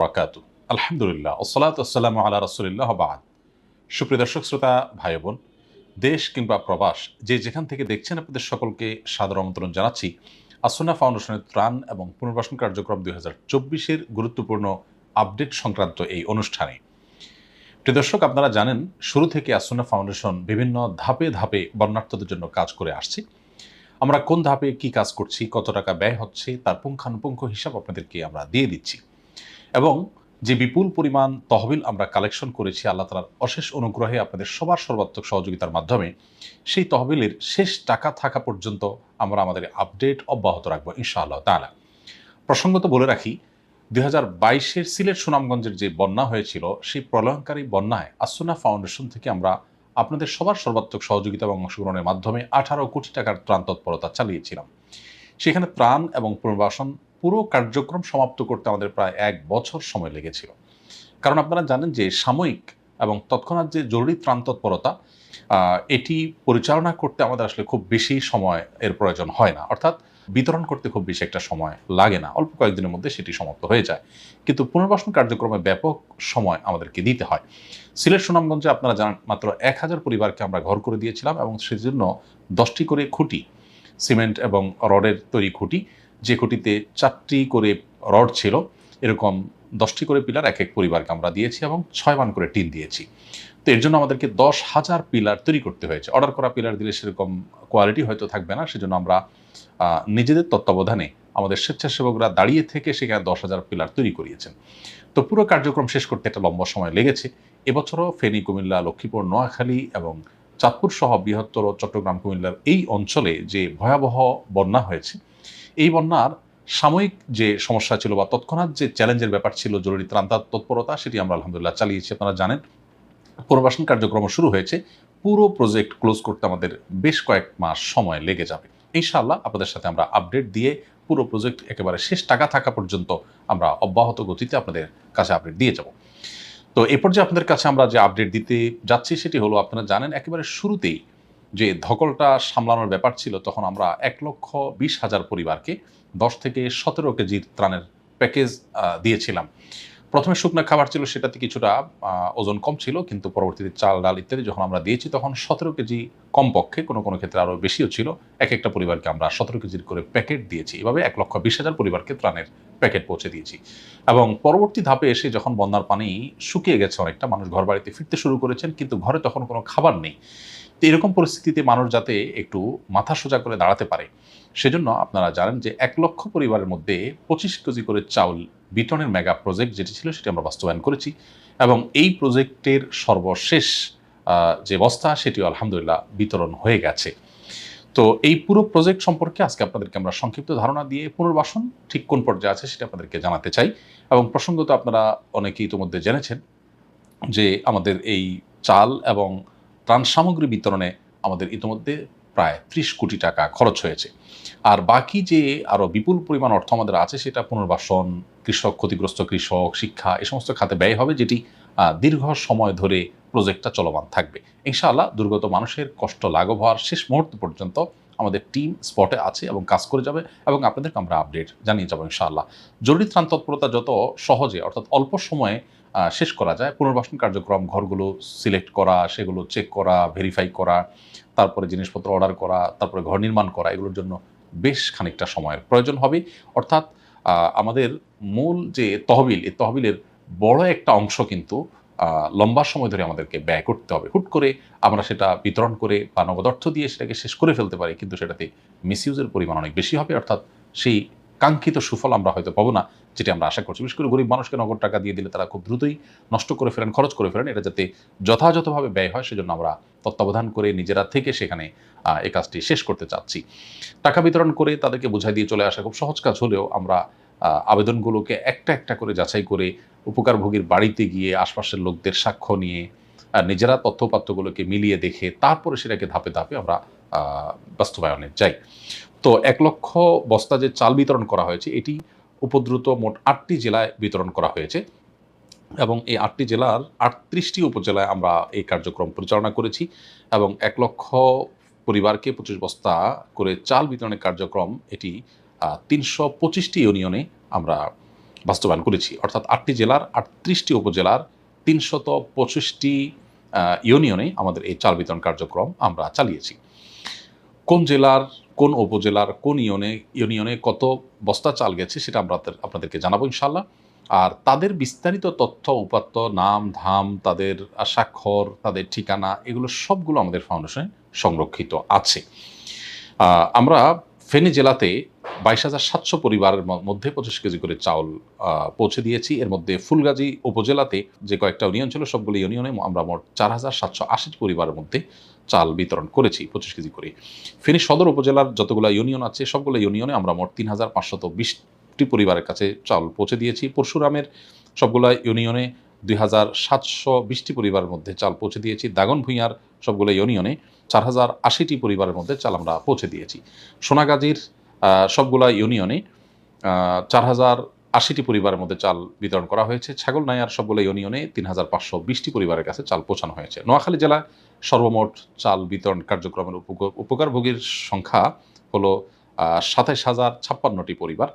বারাকাতু। আলহামদুলিল্লাহ ওসসালাতু ওয়াসসালামু আলা রাসূলিল্লাহ ওয়া বা'দ। সুপ্রিয় দর্শক শ্রোতা ভাই বোন, দেশ কিংবা প্রবাস যে যেখান থেকে দেখছেন আপনাদের সকলকে সাদর আমন্ত্রণ জানাচ্ছি আসুন্নাহ ফাউন্ডেশনের ত্রাণ এবং পুনর্বাসন কার্যক্রম 2024 এর গুরুত্বপূর্ণ আপডেট সংক্রান্ত এই অনুষ্ঠানে। প্রিয় দর্শক, আপনারা জানেন শুরু থেকে আসুন্নাহ ফাউন্ডেশন বিভিন্ন ধাপে ধাপে বন্যার্তদের জন্য কাজ করে আসছে। আমরা কোন ধাপে কি কাজ করছি, কত টাকা ব্যয় হচ্ছে তার পুঙ্খানুপুঙ্খ হিসাব আপনাদেরকে আমরা দিয়ে দিচ্ছি। এবং যে বিপুল পরিমাণ তহবিল আমরা কালেকশন করেছি আল্লাহ তাআলার অশেষ অনুগ্রহে আপনাদের সবার সর্বাত্মক সহযোগিতার মাধ্যমে, সেই তহবিলের শেষ টাকা থাকা পর্যন্ত আমরা আমাদের আপডেট অব্যাহত রাখবো ইনশাআল্লাহ তাআলা। প্রসঙ্গত বলে রাখি, 2022-এর সিলেট সুনামগঞ্জের যে বন্যা হয়েছিল, সেই প্রলয়ঙ্কারী বন্যায় আসুন্নাহ ফাউন্ডেশন থেকে আমরা আপনাদের সবার সর্বাত্মক সহযোগিতা এবং অংশগ্রহণের মাধ্যমে 18 কোটি টাকার ত্রাণ তৎপরতা চালিয়েছিলাম। সেখানে ত্রাণ এবং পুনর্বাসন পুরো কার্যক্রম সমাপ্ত করতে আমাদের প্রায় 1 বছর সময় লেগেছিল। কারণ আপনারা জানেন যে সাময়িক এবং তৎক্ষণাৎ যে জরুরি ত্রাণ তৎপরতা, এটি পরিচালনা করতে আমাদের আসলে খুব বেশি সময় এর প্রয়োজন হয় না, অর্থাৎ বিতরণ করতে খুব বেশি একটা সময় লাগে না, অল্প কয়েকদিনের মধ্যে সেটি সমাপ্ত হয়ে যায়। কিন্তু পুনর্বাসন কার্যক্রমে ব্যাপক সময় আমাদেরকে দিতে হয়। সিলেট সুনামগঞ্জে আপনারা জানেন মাত্র 1000 পরিবারকে আমরা ঘর করে দিয়েছিলাম এবং সেজন্য 10টি করে খুঁটি, সিমেন্ট এবং রডের তৈরি খুঁটি, যে খুঁটিতে 4টি করে রড ছিল, এরকম 10টি করে পিলার এক এক পরিবারকে আমরা দিয়েছি এবং 6 মান করে টিন দিয়েছি। তো এর জন্য আমাদেরকে 10,000 পিলার তৈরি করতে হয়েছে। অর্ডার করা পিলার দিলে সেরকম কোয়ালিটি হয়তো থাকবে না, সেজন্য আমরা নিজেদের তত্ত্বাবধানে আমাদের স্বেচ্ছাসেবকরা দাঁড়িয়ে থেকে সেখানে 10,000 পিলার তৈরি করিয়েছেন। তো পুরো কার্যক্রম শেষ করতে একটা লম্বা সময় লেগেছে। এবছরও ফেনী, কুমিল্লা, লক্ষ্মীপুর, নোয়াখালী এবং চাঁদপুর সহ বৃহত্তর চট্টগ্রাম, কুমিল্লার এই অঞ্চলে যে ভয়াবহ বন্যা হয়েছে, এই বন্যার সাময়িক যে সমস্যা ছিল বা তৎক্ষণাৎ যে চ্যালেঞ্জের ব্যাপার ছিল জরুরি ত্রাণ তৎপরতা, সেটি আমরা আলহামদুলিল্লাহ চালিয়েছি। আপনারা জানেন পুনর্বাসন কার্যক্রম শুরু হয়েছে, পুরো প্রজেক্ট ক্লোজ করতে আমাদের বেশ কয়েক মাস সময় লেগে যাবে। ইনশাআল্লাহ আপনাদের সাথে আমরা আপডেট দিয়ে পুরো প্রজেক্ট একেবারে শেষ টাকা থাকা পর্যন্ত আমরা অব্যাহত গতিতে আপনাদের কাছে আপডেট দিয়ে যাব। তো এ পর্যায়ে আপনাদের কাছে আমরা যে আপডেট দিতে যাচ্ছি সেটি হলো, আপনারা জানেন একেবারে শুরুতেই যে ধকলটা সামলানোর ব্যাপার ছিল, তখন আমরা 1,20,000 পরিবারকে 10 থেকে 17 কেজির ত্রাণের প্যাকেজ দিয়েছিলাম। প্রথমে শুকনা খাবার ছিল, সেটাতে কিছুটা ওজন কম ছিল, কিন্তু পরবর্তীতে চাল, ডাল ইত্যাদি যখন আমরা দিয়েছি তখন 17 কেজি, কমপক্ষে কোনো কোনো ক্ষেত্রে আরও বেশিও ছিল, এক একটা পরিবারকে আমরা 17 কেজির করে প্যাকেট দিয়েছি। এভাবে 1,20,000 পরিবারকে ত্রাণের প্যাকেট পৌঁছে দিয়েছি। এবং পরবর্তী ধাপে এসে যখন বন্যার পানি শুকিয়ে গেছে, অনেকটা মানুষ ঘর বাড়িতে ফিরতে শুরু করেছেন, কিন্তু ঘরে তখন কোনো খাবার নেই। তো এরকম পরিস্থিতিতে মানুষ যাতে একটু মাথা সোজা করে দাঁড়াতে পারে, সেজন্য আপনারা জানেন যে 1 লক্ষ পরিবারের মধ্যে 25 কেজি করে চাউল বিতরণের মেগা প্রজেক্ট যেটি ছিল সেটি আমরা বাস্তবায়ন করেছি। এবং এই প্রজেক্টের সর্বশেষ যে বস্তা, সেটিও আলহামদুলিল্লাহ বিতরণ হয়ে গেছে। তো এই পুরো প্রজেক্ট সম্পর্কে আজকে আপনাদেরকে আমরা সংক্ষিপ্ত ধারণা দিয়ে পুনর্বাসন ঠিক কোন পর্যায়ে আছে সেটা আপনাদেরকে জানাতে চাই। এবং প্রসঙ্গত আপনারা অনেকেই ইতিমধ্যে জেনেছেন যে আমাদের এই চাল এবং ত্রাণ সামগ্রী বিতরণে আমাদের ইতিমধ্যে প্রায় 30 কোটি টাকা খরচ হয়েছে। আর বাকি যে আরও বিপুল পরিমাণ অর্থ আমাদের আছে, সেটা পুনর্বাসন, কৃষক, ক্ষতিগ্রস্ত কৃষক, শিক্ষা, এ সমস্ত খাতে ব্যয় হবে, যেটি দীর্ঘ সময় ধরে প্রজেক্টটা চলমান থাকবে। ইনশাআল্লাহ দুর্গত মানুষের কষ্ট লাঘব হওয়ার শেষ মুহূর্ত পর্যন্ত আমাদের টিম স্পটে আছে এবং কাজ করে যাবে, এবং আপনাদেরকে আমরা আপডেট জানিয়ে যাবো ইনশাআল্লাহ। জরুরি ত্রাণ তৎপরতা যত সহজে, অর্থাৎ অল্প সময়ে শেষ করা যায়, পুনর্বাসন কার্যক্রম, ঘরগুলো সিলেক্ট করা, সেগুলো চেক করা, ভেরিফাই করা, তারপরে জিনিসপত্র অর্ডার করা, তারপরে ঘর নির্মাণ করা, এগুলোর জন্য বেশ খানিকটা সময়ের প্রয়োজন হবে। অর্থাৎ আমাদের মূল যে তহবিল, এই তহবিলের বড় একটা অংশ কিন্তু লম্বা সময় ধরে আমাদেরকে ব্যয় করতে হবে। হুট করে আমরা সেটা বিতরণ করে বা নগদ অর্থ দিয়ে সেটাকে শেষ করে ফেলতে পারি, কিন্তু সেটাতে মিসইউজের পরিমাণ অনেক বেশি হবে, অর্থাৎ সেই কাঙ্ক্ষিত সুফল আমরা হয়তো পাবো না, যেটি আমরা আশা করছি। বিশেষ করে গরিব মানুষকে নগদ টাকা দিয়ে দিলে তারা খুব দ্রুতই নষ্ট করে ফেলেন, খরচ করে ফেলেন। এটা যাতে যথাযথভাবে ব্যয় হয়, সেজন্য আমরা তত্ত্বাবধান করে নিজেরা থেকে সেখানে এই কাজটি শেষ করতে চাচ্ছি। টাকা বিতরণ করে তাদেরকে বুঝাই দিয়ে চলে আসা খুব সহজ কাজ হলেও, আমরা আবেদনগুলোকে একটা একটা করে যাচাই করে উপকারভোগীর বাড়িতে গিয়ে আশপাশের লোকদের সাক্ষ্য নিয়ে নিজেরা তথ্যপাত্রগুলোকে মিলিয়ে দেখে তারপরে সেটাকে ধাপে ধাপে আমরা বাস্তবায়নে যাই। তো 1 লক্ষ বস্তা যে চাল বিতরণ করা হয়েছে, এটি উপদ্রুত মোট 8টি জেলায় বিতরণ করা হয়েছে, এবং এই 8টি জেলার 38টি উপজেলায় আমরা এই কার্যক্রম পরিচালনা করেছি। এবং 1 লক্ষ পরিবারকে 25 বস্তা করে চাল বিতরণের কার্যক্রম, এটি 325টি ইউনিয়নে আমরা বাস্তবায়ন করেছি। অর্থাৎ ৮টি জেলার ৩৮টি উপজেলার ৩২৫টি ইউনিয়নে আমাদের এই চাল বিতরণ কার্যক্রম আমরা চালিয়েছি। কোন জেলার, কোন উপজেলার, কোন ইউনিয়নে কত বস্তা চাল গেছে সেটা আমরা আপনাদেরকে জানাবো ইনশাআল্লাহ। আর তাদের বিস্তারিত তথ্য, উপাত্ত, নাম, ধাম, তাদের স্বাক্ষর, তাদের ঠিকানা এগুলো সবগুলো আমাদের ফাউন্ডেশনে সংরক্ষিত আছে। আমরা ফেনী জেলাতে ২২,৭০০ পরিবারের মধ্যে ২৫ কেজি করে চাউল পৌঁছে দিয়েছি। এর মধ্যে ফুলগাজী উপজেলাতে যে কয়েকটা ইউনিয়ন ছিল সবগুলো ইউনিয়নে আমরা মোট ৪,৭৮০ পরিবারের মধ্যে চাল বিতরণ করেছি ২৫ কেজি করে। ফেনী সদর উপজেলার যতগুলো ইউনিয়ন আছে সবগুলো ইউনিয়নে আমরা মোট ৩,৫২০টি পরিবারের কাছে চাউল পৌঁছে দিয়েছি। পরশুরামের সবগুলো ইউনিয়নে ২,৭২০টি পরিবারের মধ্যে চাল পৌঁছে দিয়েছি। দাগনভূঞার সবগুলো ইউনিয়নে ৪,০৮০টি পরিবারের মধ্যে চাল আমরা পৌঁছে দিয়েছি। সোনাগাজীর সবগুলা ইউনিয়নে ৪,০৮০টি পরিবারের মধ্যে চাল বিতরণ করা হয়েছে। ছাগলনাইয়ার সবগুলো ইউনিয়নে ৩,৫২০টি পরিবারের কাছে চাল পৌঁছানো হয়েছে। নোয়াখালী জেলায় সর্বমোট চাল বিতরণ কার্যক্রমের উপকারভোগীর সংখ্যা হলো ২৭,০৫৬টি পরিবার।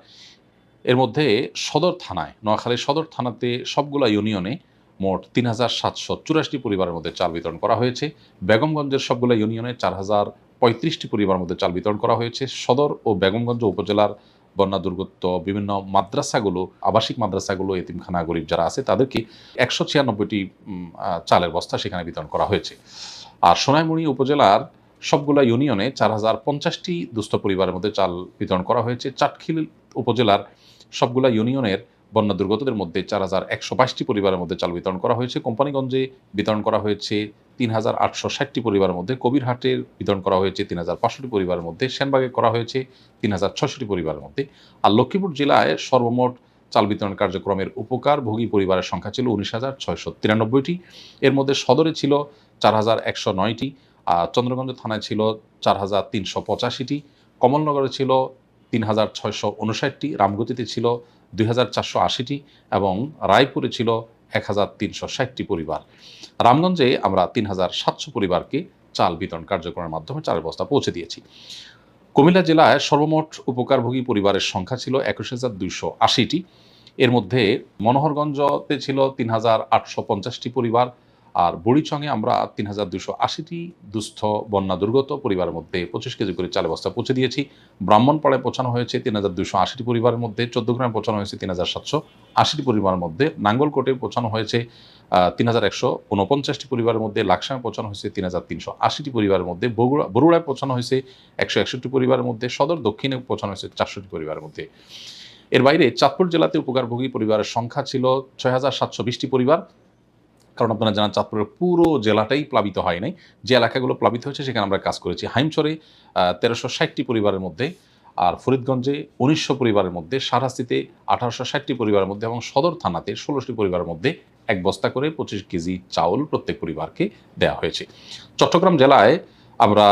এর মধ্যে সদর থানায়, নোয়াখালী সদর থানাতে সবগুলা ইউনিয়নে মোট ৩,৭৮৪টি পরিবারের মধ্যে চাল বিতরণ করা হয়েছে। বেগমগঞ্জের সবগুলো ইউনিয়নে ৪,০৩৫টি পরিবারের মধ্যে চাল বিতরণ করা হয়েছে। সদর ও বেগমগঞ্জ উপজেলার বন্যা দুর্গত বিভিন্ন মাদ্রাসাগুলো, আবাসিক মাদ্রাসাগুলো, এতিমখানা, গরিব যারা আছে তাদেরকে ১৯৬টি চালের বস্তা সেখানে বিতরণ করা হয়েছে। আর সোনাইমুড়ি উপজেলার সবগুলা ইউনিয়নে ৪,০৫০টি দুস্থ পরিবারের মধ্যে চাল বিতরণ করা হয়েছে। চাটখিল উপজেলার সবগুলা ইউনিয়নের বন্যা দুর্গতদের মধ্যে ৪,১২২টি পরিবারের মধ্যে চাল বিতরণ করা হয়েছে। কোম্পানিগঞ্জে বিতরণ করা হয়েছে ৩,৮৬০টি পরিবারের মধ্যে। কবিরহাটের বিতরণ করা হয়েছে ৩,৫০০টি পরিবারের মধ্যে। সেনবাগে করা হয়েছে ৩,৬০০টি পরিবারের মধ্যে। আর লক্ষ্মীপুর জেলায় সর্বমোট চাল বিতরণ কার্যক্রমের উপকারভোগী পরিবারের সংখ্যা ছিল ১৯,৬৯৩টি। এর মধ্যে সদরে ছিল ৪,১০৯টি, চন্দ্রগঞ্জ থানায় ছিল ৪,৩৮৫টি, কমলনগরে ছিল ৩,৬৫৯টি, রামগতিতে ছিল ২,৪৮০টি এবং রায়পুরে ছিল ১,৩৬০টি পরিবার। রামগঞ্জে আমরা ৩,৭০০ পরিবারকে চাল বিতরণ কার্যক্রমের মাধ্যমে চালের বস্তা পৌঁছে দিয়েছি। কুমিল্লা জেলায় সর্বমোট উপকারভোগী পরিবারের সংখ্যা ছিল ২১,২৮০টি। এর মধ্যে মনোহরগঞ্জতে ছিল ৩,৮৫০টি পরিবার। আর বুড়িচংয়ে আমরা ৩,২৮০টি দুস্থ বন্যা দুর্গত পরিবারের মধ্যে ২৫ কেজি করে চালের বস্তা পৌঁছে দিয়েছি। ব্রাহ্মণপাড়ায় পৌঁছানো হয়েছে ৩,২৮০টি পরিবারের মধ্যে। চৌদ্দগ্রামে পৌঁছানো হয়েছে ৩,৭৮০টি পরিবারের মধ্যে। নাঙ্গলকোটে পৌঁছানো হয়েছে ৩,১৪৯টি পরিবারের মধ্যে। লাকসামে পৌঁছানো হয়েছে ৩,৩৮০টি পরিবারের মধ্যে। বরুড়ায় পৌঁছানো হয়েছে ১৬১টি পরিবারের মধ্যে। সদর দক্ষিণে পৌঁছানো হয়েছে ৪০০টি পরিবারের মধ্যে। এর বাইরে চাঁদপুর জেলাতে উপকারভোগী পরিবারের সংখ্যা ছিল ৬,৭২০টি পরিবার। কারণ আপনারা জানেন চাঁদপুরের পুরো জেলাটাই প্লাবিত হয় নাই। যে এলাকাগুলো প্লাবিত হয়েছে সেখানে আমরা কাজ করেছি। হাইমচরে ১৩৬০টি পরিবারের মধ্যে, আর ফরিদগঞ্জে ১৯০০ পরিবারের মধ্যে, সারহাসিতে ১৮৬০টি পরিবারের মধ্যে এবং সদর থানাতে ১৬টি পরিবারের মধ্যে এক বস্তা করে ২৫ কেজি চাউল প্রত্যেক পরিবারকে দেওয়া হয়েছে। চট্টগ্রাম জেলায় আমরা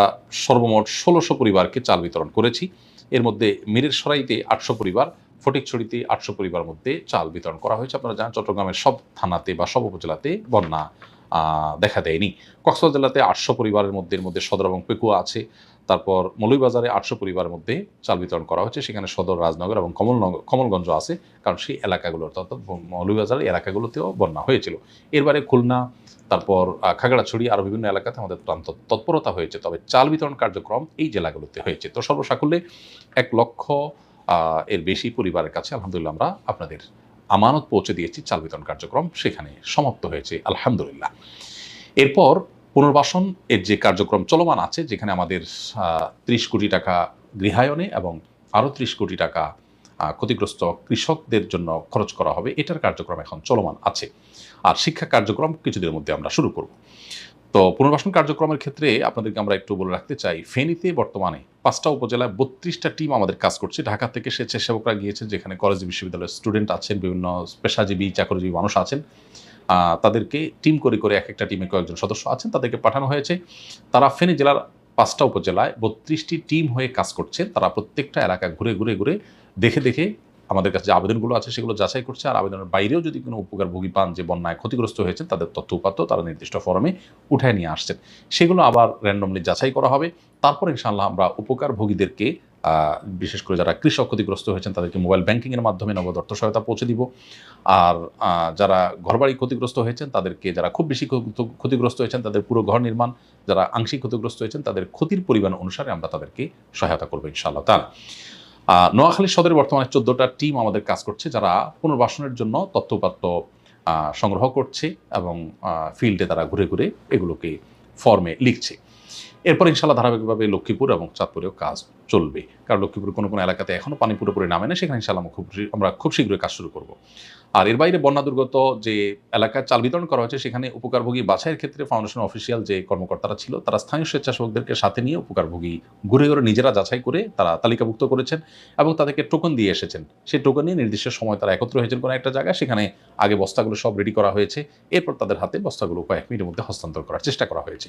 সর্বমোট ১৬০০ পরিবারকে চাল বিতরণ করেছি। এর মধ্যে মিরেরসরাইতে ৮০০ পরিবার, ফটিকছড়িতে ৮০০ পরিবারের মধ্যে চাল বিতরণ করা হয়েছে। আপনারা জানেন চট্টগ্রামের সব থানাতে বা সব উপজেলাতে বন্যা দেখা দেয়নি। কক্সবাজার জেলাতে ৮০০ পরিবারের মধ্যে এর মধ্যে সদর এবং পেকুয়া আছে। তারপর মৌলভীবাজারে ৮০০ পরিবারের মধ্যে চাল বিতরণ করা হয়েছে। সেখানে সদর, রাজনগর এবং কমলগঞ্জ আছে, কারণ সেই এলাকাগুলো অর্থাৎ মৌলভীবাজারের এলাকাগুলোতেও বন্যা হয়েছিল। এরবারে খুলনা, তারপর খাগড়াছড়ি আরও বিভিন্ন এলাকাতে আমাদের তৎপরতা হয়েছে, তবে চাল বিতরণ কার্যক্রম এই জেলাগুলোতে হয়েছে। তো সর্বসাকুল্যে ১ লক্ষ এর বেশি পরিবারের কাছে আলহামদুলিল্লাহ আমরা আপনাদের আমানত পৌঁছে দিয়েছি। চাল বিতরণ কার্যক্রম সেখানে সমাপ্ত হয়েছে আলহামদুলিল্লাহ। এরপর পুনর্বাসন এর যে কার্যক্রম চলমান আছে, যেখানে আমাদের ৩০ কোটি টাকা গৃহায়নে এবং আরও ৩০ কোটি টাকা ক্ষতিগ্রস্ত কৃষকদের জন্য খরচ করা হবে, এটার কার্যক্রম এখন চলমান আছে। আর শিক্ষা কার্যক্রম কিছুদিনের মধ্যে আমরা শুরু করব। তো পুনর্বাসন কার্যক্রমের ক্ষেত্রে আপনাদেরকে আমরা একটু বলে রাখতে চাই, ফেনীতে বর্তমানে ৫টা উপজেলায় ৩২টা টিম আমাদের কাজ করছে। ঢাকা থেকে স্বেচ্ছাসেবকরা গিয়েছেন, যেখানে কলেজ বিশ্ববিদ্যালয়ের স্টুডেন্ট আছেন, বিভিন্ন পেশাজীবী চাকরিজীবী মানুষ আছেন। তাদেরকে টিম করে করে এক একটা টিমে কয়েকজন সদস্য আছেন, তাদেরকে পাঠানো হয়েছে। তারা ফেনী জেলার ৫টা উপজেলায় ৩২টি টিম হয়ে কাজ করছে। তারা প্রত্যেকটা এলাকা ঘুরে ঘুরে ঘুরে দেখে দেখে আমাদের কাছে যে আবেদনগুলো আছে সেগুলো যাচাই করছে। আর আবেদনের বাইরেও যদি কোনো উপকারভোগী পান যে বন্যায় ক্ষতিগ্রস্ত হয়েছেন, তাদের তথ্য উপাত্ত তারা নির্দিষ্ট ফরমে উঠায় নিয়ে আসছেন। সেগুলো আবার র্যান্ডমলি যাচাই করা হবে। তারপর ইনশাআল্লাহ আমরা উপকারভোগীদেরকে বিশেষ করে যারা কৃষক ক্ষতিগ্রস্ত হয়েছেন তাদেরকে মোবাইল ব্যাংকিংয়ের মাধ্যমে নগদ অর্থ সহায়তা পৌঁছে দিব। আর যারা ঘরবাড়ি ক্ষতিগ্রস্ত হয়েছেন তাদেরকে, যারা খুব বেশি ক্ষতিগ্রস্ত হয়েছেন তাদের পুরো ঘর নির্মাণ, যারা আংশিক ক্ষতিগ্রস্ত হয়েছেন তাদের ক্ষতির পরিমাণ অনুসারে আমরা তাদেরকে সহায়তা করবো ইনশাআল্লাহ তাআলা। নোয়াখালী সদরে বর্তমানে 14টা টিম আমাদের কাজ করছে, যারা পুনর্বাসনের জন্য তথ্যপাত্র সংগ্রহ করছে এবং ফিল্ডে তারা ঘুরে ঘুরে এগুলোকে ফর্মে লিখছে। এরপর ইনশাআল্লাহ ধারাবাহিকভাবে লক্ষ্মীপুর এবং চাঁদপুরেও কাজ চলবে, কারণ লক্ষ্মীপুরের কোনো এলাকাতে এখনও পানি পুরোপুরি নামে না, সেখানে ইনশাআল্লাহ আমরা খুব শীঘ্রই কাজ শুরু করব। আর এর বাইরে বন্যা দুর্গত যে এলাকায় চাল বিতরণ করা হয়েছে সেখানে উপকারভোগী বাছাইয়ের ক্ষেত্রে ফাউন্ডেশন অফিসিয়াল যে কর্মকর্তারা ছিল তারা স্থানীয় স্বেচ্ছাসেবকদেরকে সাথে নিয়ে উপকারভোগী ঘুরে ঘুরে নিজেরা যাচাই করে তারা তালিকাভুক্ত করেছেন এবং তাদেরকে টোকন দিয়ে এসেছেন। সেই টোকন নিয়ে নির্দিষ্ট সময় তারা একত্র হয়েছেন কোনো একটা জায়গায়, সেখানে আগে বস্তাগুলো সব রেডি করা হয়েছে, এরপর তাদের হাতে বস্তাগুলো কয়েক মিনিটের মধ্যে হস্তান্তর করার চেষ্টা করা হয়েছে।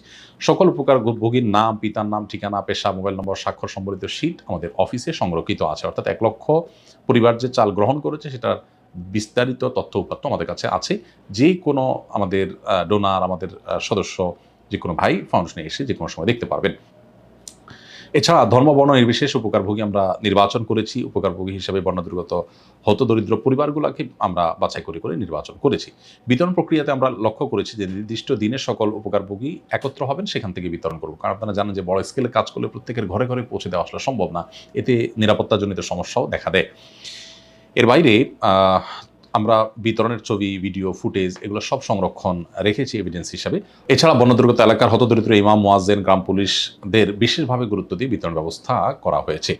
সকল উপকারভোগীর নাম, পিতার নাম, ঠিকানা, পেশা, মোবাইল নম্বর, স্বাক্ষর সম্বলিত শীট আমাদের অফিসে সংরক্ষিত আছে। অর্থাৎ 1 লক্ষ পরিবার যে চাল গ্রহণ করেছে সেটার বিস্তারিত তথ্য উপাত্ত আমাদের কাছে আছে। যে কোনো আমাদের ডোনার, আমাদের সদস্য, যে কোনো ভাই ফাউন্ডেশনে এসে যে কোনো সময় দেখতে পারবেন। এছাড়া ধর্ম বর্ণ নির্বিশেষ উপকারভোগী আমরা নির্বাচন করেছি। উপকারভোগী হিসেবে বন্যা দুর্গত হতদরিদ্র পরিবারগুলোকে আমরা বাছাই করে করে নির্বাচন করেছি। বিতরণ প্রক্রিয়াতে আমরা লক্ষ্য করেছি যে নির্দিষ্ট দিনে সকল উপকারভোগী একত্র হবেন, সেখান থেকে বিতরণ করব। কারণ আপনারা জানেন যে বড় স্কেলে কাজ করলে প্রত্যেকের ঘরে ঘরে পৌঁছে দেওয়া আসলে সম্ভব না, এতে নিরাপত্তাজনিত সমস্যাও দেখা দেয়। এর বাইরে আমরা বিতরণের ছবি, ভিডিও ফুটেজ এগুলো সব সংরক্ষণ রেখেছি এভিডেন্স হিসাবে। এছাড়া বন্যা দুর্গত এলাকার হতদরিদ্র ইমাম, মুয়াজ্জিন, গ্রাম পুলিশদের বিশেষভাবে গুরুত্ব দিয়ে বিতরণ ব্যবস্থা করা হয়েছে।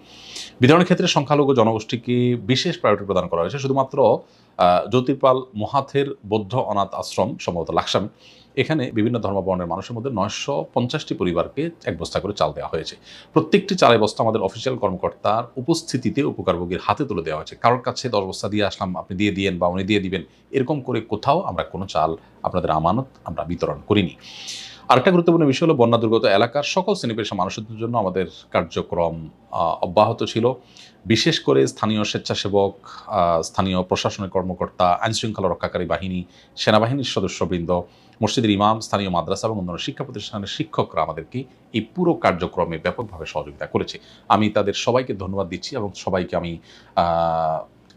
বিতরণের ক্ষেত্রে সংখ্যালঘু জনগোষ্ঠীকে বিশেষ প্রায়োরিটি প্রদান করা হয়েছে। শুধুমাত্র জ্যোতির্পাল মহাথের বৌদ্ধ অনাথ আশ্রম, সম্ভবত লাকসাম, এখানে বিভিন্ন ধর্মবর্ণের মানুষের মধ্যে 950টি পরিবারকে 1 বস্তা করে চাল দেওয়া হয়েছে। প্রত্যেকটি চালের বস্তা আমাদের অফিসিয়াল কর্মকর্তার উপস্থিতিতে উপকারভোগীর হাতে তুলে দেওয়া হয়েছে। কারোর কাছে 10 বস্তা দিয়ে আসলাম, আপনি দিয়ে দিয়েন বা উনি দিয়ে দিবেন, এরকম করে কোথাও আমরা কোনো চাল আপনাদের আমানত আমরা বিতরণ করিনি। আরেকটা গুরুত্বপূর্ণ বিষয় হলো বন্যা দুর্গত এলাকার সকল শ্রেণী পেশা মানুষদের জন্য আমাদের কার্যক্রম অব্যাহত ছিল। বিশেষ করে স্থানীয় স্বেচ্ছাসেবক, স্থানীয় প্রশাসনের কর্মকর্তা, আইনশৃঙ্খলা রক্ষাকারী বাহিনী, সেনাবাহিনীর সদস্যবৃন্দ, মসজিদের ইমাম, স্থানীয় মাদ্রাসা এবং অন্যান্য শিক্ষা প্রতিষ্ঠানের শিক্ষকরা আমাদেরকে এই পুরো কার্যক্রমে ব্যাপকভাবে সহযোগিতা করেছে। আমি তাদের সবাইকে ধন্যবাদ দিচ্ছি এবং সবাইকে আমি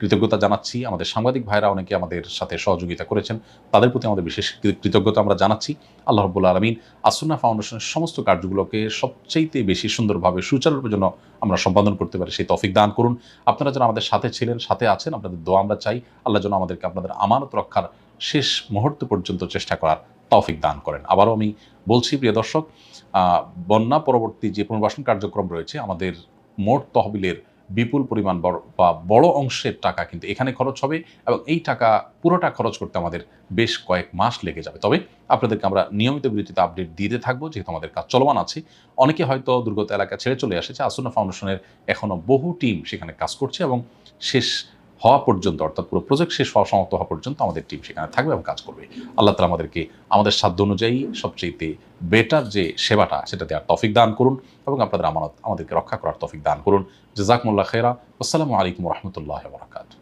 কৃতজ্ঞতা জানাচ্ছি। আমাদের সাংবাদিক ভাইরা অনেকে আমাদের সাথে সহযোগিতা করেছেন, তাদের প্রতি আমাদের বিশেষ কৃতজ্ঞতা আমরা জানাচ্ছি। আল্লাহ রাব্বুল আলামিন আসুন্নাহ ফাউন্ডেশনের সমস্ত কার্যগুলোকে সবচাইতে বেশি সুন্দরভাবে সুচারুরূপে যেন আমরা সম্পাদন করতে পারি সেই তৌফিক দান করুন। আপনারা যেন আমাদের সাথে ছিলেন, সাথে আছেন, আপনাদের দোয়া আমরা চাই। আল্লাহ যেন আমাদেরকে আপনাদের আমানত রক্ষার শেষ মুহূর্ত পর্যন্ত চেষ্টা করার তৌফিক দান করেন। আবারও আমি বলছি প্রিয় দর্শক, বন্যা পরবর্তী যে পুনর্বাসন কার্যক্রম রয়েছে, আমাদের মোট তহবিলের বিপুল পরিমাণ বড় অংশের টাকা কিন্তু এখানে খরচ হবে এবং এই টাকা পুরোটা খরচ করতে আমাদের বেশ কয়েক মাস লেগে যাবে। তবে আপনাদেরকে আমরা নিয়মিত বিরতিতে আপডেট দিতে থাকবো, যেহেতু আমাদের কাজ চলমান আছে। অনেকে হয়তো দুর্গত এলাকা ছেড়ে চলে এসেছে, আসুন্নাহ ফাউন্ডেশনের এখনও বহু টিম সেখানে কাজ করছে এবং শেষ হওয়া পর্যন্ত, অর্থাৎ পুরো প্রজেক্ট শেষ হওয়া সমাপ্ত হওয়া পর্যন্ত আমাদের টিম সেখানে থাকবে এবং কাজ করবে। আল্লাহ তাআলা আমাদেরকে আমাদের সাধ্য অনুযায়ী সবচেয়ে বেটার যে সেবাটা সেটা দেওয়ার তৌফিক দান করুন এবং আপনাদের আমানত আমাদেরকে রক্ষা করার তৌফিক দান করুন। জাযাকুমুল্লাহ খাইরা। আসসালামু আলাইকুম ওয়া রাহমাতুল্লাহি ওয়া বারাকাতুহু।